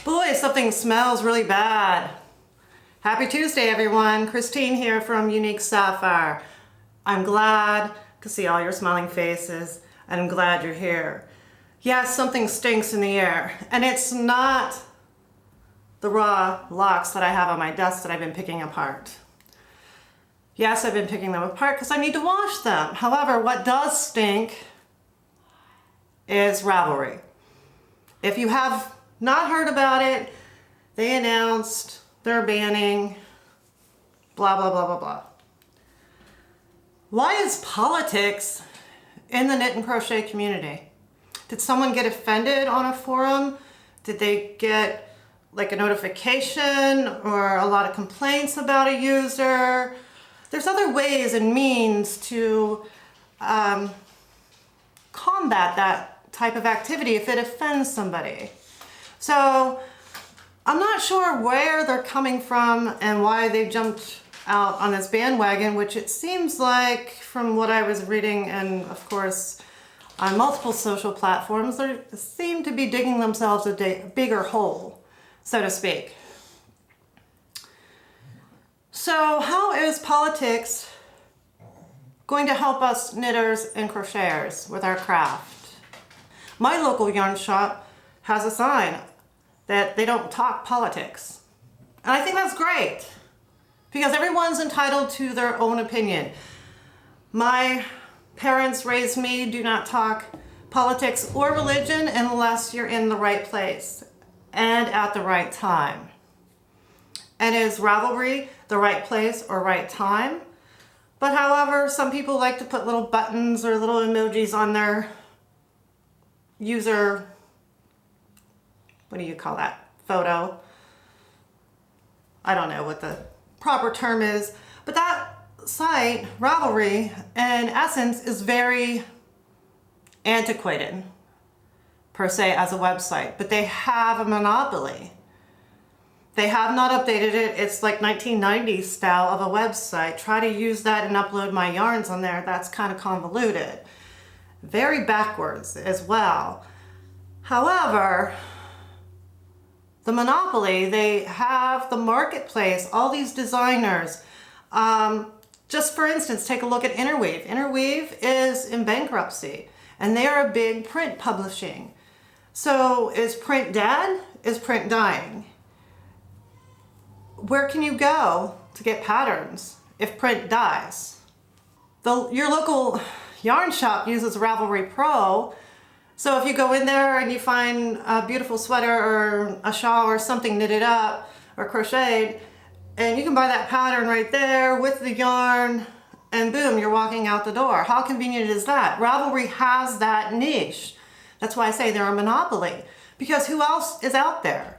Boy, something smells really bad. Happy Tuesday, everyone. Christine here from Unique Sapphire. I'm glad to see all your smiling faces, and I'm glad you're here. Yes, something stinks in the air, and it's not the raw locks that I have on my desk that I've been picking apart. Yes, I've been picking them apart because I need to wash them. However, what does stink is Ravelry. If you have not heard about it, they announced they're banning blah, blah, blah, blah, blah. Why is politics in the knit and crochet community? Did someone get offended on a forum? Did they get like a notification or a lot of complaints about a user? There's other ways and means to combat that type of activity if it offends somebody. So I'm not sure where they're coming from and why they jumped out on this bandwagon, which it seems like from what I was reading, and of course on multiple social platforms, they seem to be digging themselves a bigger hole, so to speak. So how is politics going to help us knitters and crocheters with our craft? My local yarn shop has a sign that they don't talk politics. And I think that's great because everyone's entitled to their own opinion. My parents raised me, do not talk politics or religion unless you're in the right place and at the right time. And is Ravelry the right place or right time? But however, some people like to put little buttons or little emojis on their user, what do you call that, photo? I don't know what the proper term is, but that site, Ravelry, in essence is very antiquated, per se, as a website, but they have a monopoly. They have not updated it. It's like 1990s style of a website. Try to use that and upload my yarns on there. That's kind of convoluted. Very backwards as well. However, the monopoly, they have the marketplace, all these designers. Just for instance, take a look at Interweave. Interweave is in bankruptcy and they are a big print publishing. So is print dead? Is print dying? Where can you go to get patterns if print dies? Your local yarn shop uses Ravelry Pro. So if you go in there and you find a beautiful sweater or a shawl or something knitted up or crocheted, and you can buy that pattern right there with the yarn, and boom, you're walking out the door. How convenient is that? Ravelry has that niche. That's why I say they're a monopoly, because who else is out there?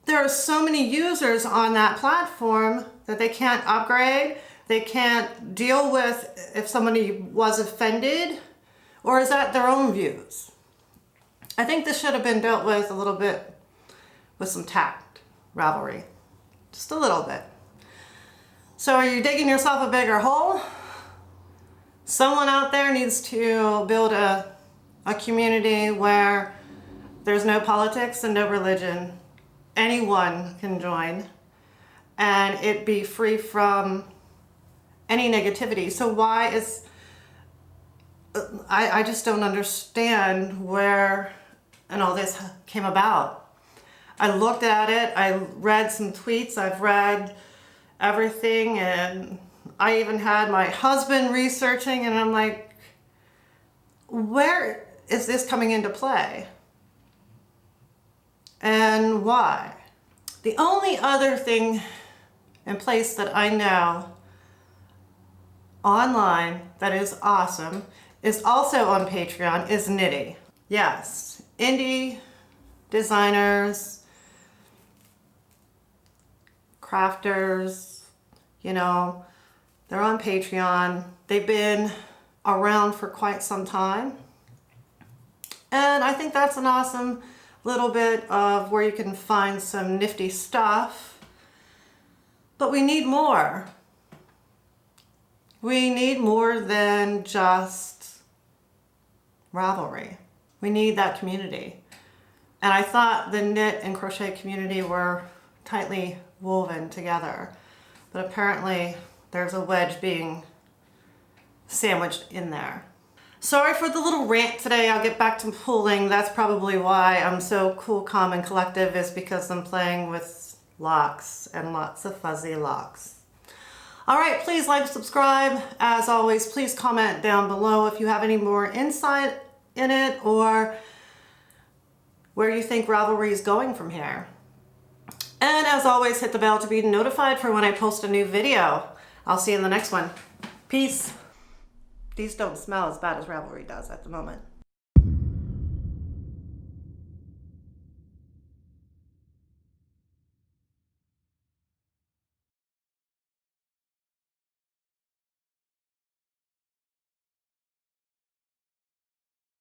There are so many users on that platform that they can't upgrade. They can't deal with if somebody was offended, or is that their own views? I think this should have been dealt with a little bit with some tact, Ravelry. Just a little bit. So are you digging yourself a bigger hole? Someone out there needs to build a community where there's no politics and no religion. Anyone can join and it be free from any negativity. So why is, I just don't understand where and all this came about. I looked at it, I read some tweets, I've read everything, and I even had my husband researching, and I'm like, where is this coming into play? And why? The only other thing in place that I know online that is awesome is also on Patreon is Knitty. Yes, indie designers, crafters, you know, they're on Patreon. They've been around for quite some time. And I think that's an awesome little bit of where you can find some nifty stuff. But we need more. We need more than just Ravelry. We need that community. And I thought the knit and crochet community were tightly woven together, but apparently there's a wedge being sandwiched in there. Sorry for the little rant today. I'll get back to pulling. That's probably why I'm so cool, calm, and collective, is because I'm playing with locks and lots of fuzzy locks. All right, please like, subscribe. As always, please comment down below if you have any more insight in it or where you think Ravelry is going from here. And as always, hit the bell to be notified for when I post a new video. I'll see you in the next one. Peace. These don't smell as bad as Ravelry does at the moment.